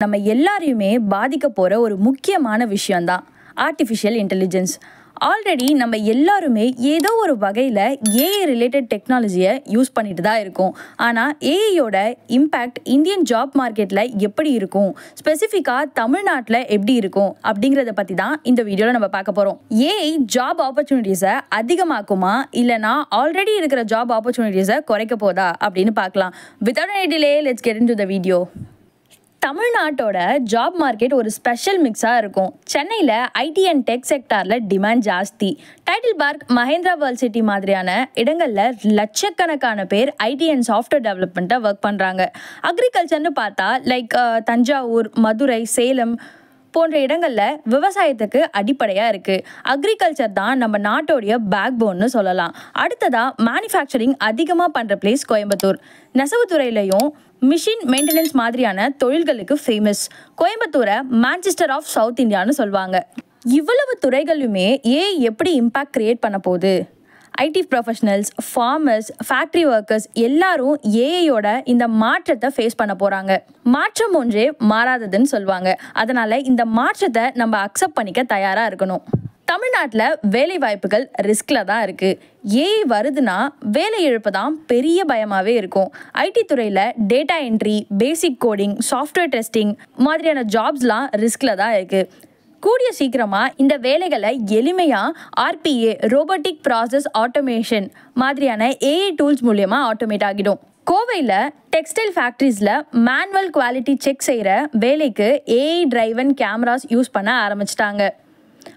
நம்ம எல்லாரையுமே பாதிக்க போகிற ஒரு முக்கியமான விஷயம்தான் ஆர்டிஃபிஷியல் இன்டெலிஜென்ஸ். ஆல்ரெடி நம்ம எல்லாருமே ஏதோ ஒரு வகையில் ஏஐ ரிலேட்டட் டெக்னாலஜியை யூஸ் பண்ணிட்டு தான் இருக்கோம். ஆனால் ஏஐயோட இம்பேக்ட் இந்தியன் ஜாப் மார்க்கெட்டில் எப்படி இருக்கும், ஸ்பெசிஃபிக்காக தமிழ்நாட்டில் எப்படி இருக்கும் அப்படிங்கிறத பற்றி தான் இந்த வீடியோவில் நம்ம பார்க்க போகிறோம். ஏஐ ஜாப் ஆப்பர்ச்சுனிட்டிஸை அதிகமாக்குமா இல்லைனா ஆல்ரெடி இருக்கிற ஜாப் ஆப்பர்ச்சுனிட்டிஸை குறைக்க போதா அப்படின்னு பார்க்கலாம். Without any delay let's get into the video. தமிழ்நாட்டோட ஜாப் மார்க்கெட் ஒரு ஸ்பெஷல் மிக்ஸாக இருக்கும். சென்னையில் ஐடி அண்ட் டெக் செக்டாரில் டிமாண்ட் ஜாஸ்தி. Title park, Mahindra world city மாதிரியான இடங்களில் லட்சக்கணக்கான பேர் ஐடி அண்ட் சாஃப்ட்வேர் டெவலப்மெண்ட்டை ஒர்க் பண்ணுறாங்க. அக்ரிகல்ச்சர்னு பார்த்தா லைக் தஞ்சாவூர், மதுரை, சேலம் போன்ற இடங்களில் விவசாயத்துக்கு அடிப்படையாக இருக்குது. அக்ரிகல்ச்சர் தான் நம்ம நாட்டோடைய பேக் போன்னு சொல்லலாம். அடுத்ததாக மேனுஃபேக்சரிங் அதிகமாக பண்ணுற பிளேஸ் கோயம்புத்தூர். நெசவுத்துறையிலையும் மிஷின் மெயின்டெனன்ஸ் மாதிரியான தொழில்களுக்கு ஃபேமஸ். கோயம்புத்தூரை மான்செஸ்டர் ஆஃப் சவுத் இந்தியான்னு சொல்லுவாங்க. இவ்வளவு துறைகளுமே ஏஐ எப்படி இம்பேக்ட் கிரியேட் பண்ண போகுது? ID professionals, farmers, factory workers எல்லாரும் ஏஐயோட இந்த மாற்றத்தை ஃபேஸ் பண்ண போகிறாங்க. மாற்றம் ஒன்றே மாறாததுன்னு சொல்லுவாங்க. அதனால் இந்த மாற்றத்தை நம்ம அக்செப்ட் பண்ணிக்க தயாராக இருக்கணும். தமிழ்நாட்டில் வேலை வாய்ப்புகள் ரிஸ்கில் தான் இருக்குது. ஏஐ வருதுன்னா வேலை இழப்பு தான் பெரிய பயமாகவே இருக்கும். ஐடி துறையில் டேட்டா என்ட்ரி, பேசிக் கோடிங், சாஃப்ட்வேர் டெஸ்டிங் மாதிரியான ஜாப்ஸ்லாம் ரிஸ்கில் தான் இருக்குது. கூடிய சீக்கிரமாக இந்த வேலைகளை எளிமையாக ஆர்பிஏ, ரோபோட்டிக் ப்ராசஸ் ஆட்டோமேஷன் மாதிரியான ஏஐ டூல்ஸ் மூலமா ஆட்டோமேட் ஆகிடும். கோவையில் டெக்ஸ்டைல் ஃபேக்ட்ரிஸில் மேனுவல் குவாலிட்டி செக் செய்கிற வேலைக்கு ஏஐ டிரைவன் கேமராஸ் யூஸ் பண்ண ஆரம்பிச்சிட்டாங்க.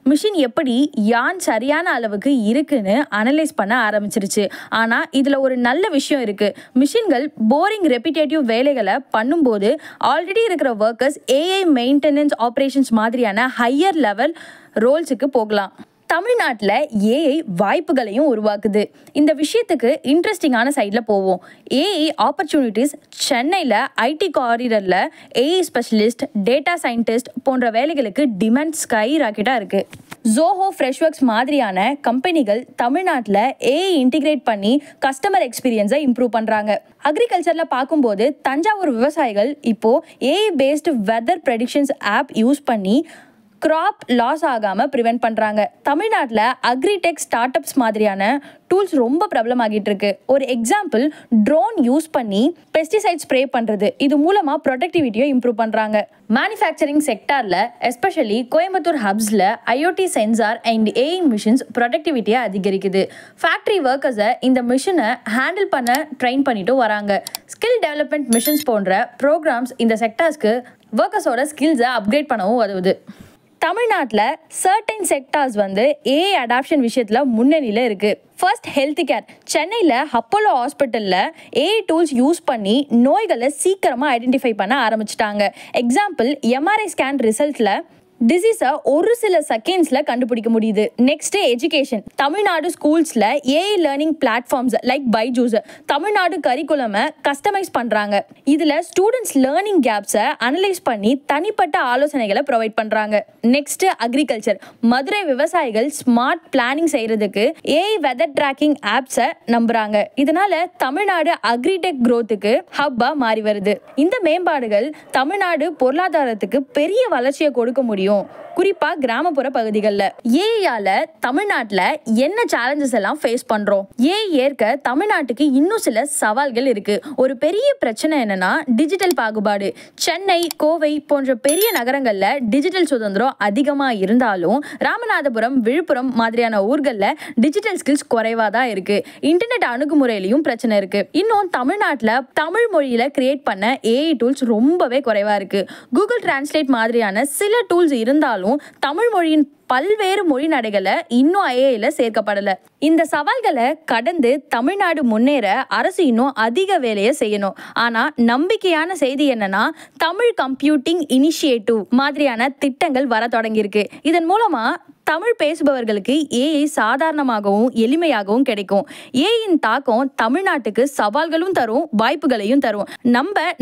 மிஷின் எப்படி யான் சரியான அளவுக்கு இருக்குன்னு அனலைஸ் பண்ண ஆரம்பிச்சிருச்சு. ஆனால் இதில் ஒரு நல்ல விஷயம் இருக்குது. மிஷின்கள் போரிங் ரெப்பிட்டேட்டிவ் வேலைகளை பண்ணும்போது ஆல்ரெடி இருக்கிற ஒர்க்கர்ஸ் ஏஐ மெயின்டெனன்ஸ் ஆப்ரேஷன்ஸ் மாதிரியான ஹையர் லெவல் ரோல்ஸுக்கு போகலாம். தமிழ்நாட்டில் ஏஐ வாய்ப்புகளையும் உருவாக்குது. இந்த விஷயத்துக்கு இன்ட்ரெஸ்டிங்கான சைடில் போவோம். ஏஐ ஆப்பர்ச்சுனிட்டிஸ் சென்னையில் ஐடி காரிடரில் ஏஐ ஸ்பெஷலிஸ்ட், டேட்டா சயின்டிஸ்ட் போன்ற வேலைகளுக்கு டிமாண்ட் ஸ்கை ராக்கெட்டாக இருக்குது. ஜோஹோ, ஃப்ரெஷ்ஒர்க்ஸ் மாதிரியான கம்பெனிகள் தமிழ்நாட்டில் ஏஐ இன்டிகிரேட் பண்ணி கஸ்டமர் எக்ஸ்பீரியன்ஸை இம்ப்ரூவ் பண்ணுறாங்க. அக்ரிகல்ச்சரில் பார்க்கும்போது தஞ்சாவூர் விவசாயிகள் இப்போது AI based weather predictions app use பண்ணி கிராப் லாஸ் ஆகாமல் ப்ரிவென்ட் பண்ணுறாங்க. தமிழ்நாட்டில் அக்ரிடெக் ஸ்டார்ட் அப்ஸ் மாதிரியான டூல்ஸ் ரொம்ப பிரபலமாகிட்டு இருக்கு. ஒரு எக்ஸாம்பிள், ட்ரோன் யூஸ் பண்ணி பெஸ்டிசைட் ஸ்ப்ரே பண்ணுறது. இது மூலமாக ப்ரொடக்டிவிட்டியை இம்ப்ரூவ் பண்ணுறாங்க. மேனுஃபேக்சரிங் செக்டாரில் எஸ்பெஷலி கோயம்புத்தூர் ஹப்ஸில் IoT sensor and AI machines ப்ரொடக்டிவிட்டியை அதிகரிக்குது. ஃபேக்ட்ரி ஒர்க்கர்ஸை இந்த மிஷினை ஹேண்டில் பண்ண ட்ரெயின் பண்ணிட்டு வராங்க. ஸ்கில் டெவலப்மெண்ட் மிஷன்ஸ் போன்ற ப்ரோக்ராம்ஸ் இந்த செக்டார்ஸ்க்கு ஒர்க்கர்ஸோட ஸ்கில்ஸை அப்கிரேட் பண்ணவும் உதவுது. தமிழ்நாட்டில் சர்டைன் செக்டார்ஸ் ஏஐ அடாப்ஷன் விஷயத்தில் முன்னணியில் இருக்குது. First, health care. சென்னையில் அப்போலோ ஹாஸ்பிட்டலில் ஏஐ டூல்ஸ் யூஸ் பண்ணி நோய்களை சீக்கிரமாக ஐடென்டிஃபை பண்ண ஆரம்பிச்சிட்டாங்க. எக்ஸாம்பிள், எம்ஆர்ஐ ஸ்கேன் ரிசல்ட்டில் டிசீஸை ஒரு சில செகண்ட்ஸில் கண்டுபிடிக்க முடியுது. Next, education. தமிழ்நாடு ஸ்கூல்ஸில் AI learning platforms like Byju's Tamil Nadu கரிக்குலமை கஸ்டமைஸ் பண்ணுறாங்க. இதில் ஸ்டூடெண்ட்ஸ் லேர்னிங் கேப்ஸை அனலைஸ் பண்ணி தனிப்பட்ட ஆலோசனைகளை ப்ரொவைட் பண்ணுறாங்க. Next, agriculture. மதுரை விவசாயிகள் ஸ்மார்ட் பிளானிங் செய்கிறதுக்கு ஏஐ வெதர் ட்ராக்கிங் ஆப்ஸை நம்புகிறாங்க. இதனால தமிழ்நாடு அக்ரிடெக் க்ரோத்துக்கு ஹப்பாக மாறி வருது. இந்த மேம்பாடுகள் தமிழ்நாடு பொருளாதாரத்துக்கு பெரிய வளர்ச்சியை கொடுக்க முடியும், குறிப்பாக கிராமப்புற பகுதிகளில். ஏஐயால தமிழ்நாட்டில் என்ன சேலஞ்சஸ் எல்லாம் ஃபேஸ் பண்ணுறோம்? ஏஐ ஏற்க தமிழ்நாட்டுக்கு இன்னும் சில சவால்கள் இருக்குது. ஒரு பெரிய பிரச்சனை என்னன்னா டிஜிட்டல் பாகுபாடு. சென்னை, கோவை போன்ற பெரிய நகரங்களில் டிஜிட்டல் சுதந்திரம் அதிகமாக இருந்தாலும் ராமநாதபுரம், விழுப்புரம் மாதிரியான ஊர்களில் டிஜிட்டல் ஸ்கில்ஸ் குறைவாக தான் இருக்குது. இன்டர்நெட் அணுகுமுறையிலையும் பிரச்சனை இருக்குது. இன்னும் தமிழ்நாட்டில் தமிழ் மொழியில் கிரியேட் பண்ண ஏஐ டூல்ஸ் ரொம்பவே குறைவாக இருக்குது. கூகுள் டிரான்ஸ்லேட் மாதிரியான சில டூல்ஸ் இருந்தாலும் தமிழ் மொழியின் பல்வேறு மொழி நடைகளை இன்னும் ஏஐல சேர்க்கப்படலை. இந்த சவால்களை கடந்து தமிழ்நாடு முன்னேற அரசு இன்னும் அதிக வேலையை செய்யணும். ஆனால் நம்பிக்கையான செய்தி என்னன்னா, தமிழ் கம்ப்யூட்டிங் இனிஷியேட்டிவ் மாதிரியான திட்டங்கள் வர தொடங்கியிருக்கு. இதன் மூலமா தமிழ் பேசுபவர்களுக்கு ஏஐ சாதாரணமாகவும் எளிமையாகவும் கிடைக்கும். ஏஐயின் தாக்கம் தமிழ்நாட்டுக்கு சவால்களும் தரும், வாய்ப்புகளையும் தரும்.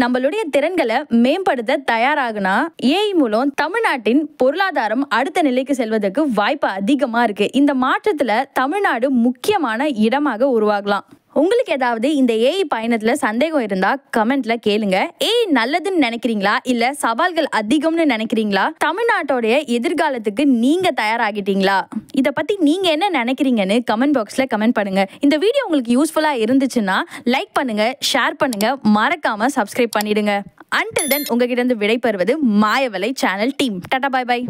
நம்மளுடைய திறன்களை மேம்படுத்த தயாராகுனா ஏஐ மூலம் தமிழ்நாட்டின் பொருளாதாரம் அடுத்த நிலைக்கு செல்வதற்கு வாய்ப்பு அதிகமா இருக்கு. இந்த மாற்றத்துல தமிழ்நாடு முக்கியமான இடமாக உருவாகலாம். உங்களுக்கு ஏதாவது இந்த ஏஐ பயணத்தில் சந்தேகம் இருந்தால் கமெண்ட்ல கேளுங்க. ஏஐ நல்லதுன்னு நினைக்கிறீங்களா இல்லை சவால்கள் அதிகம்னு நினைக்கிறீங்களா? தமிழ்நாட்டோடைய எதிர்காலத்துக்கு நீங்க தயாராகிட்டீங்களா? இதை பத்தி நீங்க என்ன நினைக்கிறீங்கன்னு கமெண்ட் பாக்ஸ்ல கமெண்ட் பண்ணுங்க. இந்த வீடியோ உங்களுக்கு யூஸ்ஃபுல்லா இருந்துச்சுன்னா லைக் பண்ணுங்க, ஷேர் பண்ணுங்க, மறக்காம சப்ஸ்கிரைப் பண்ணிடுங்க. அன்டில் தென் உங்ககிட்ட இருந்து விடைபெறுவது Mayavalai channel team. Tata, bye by.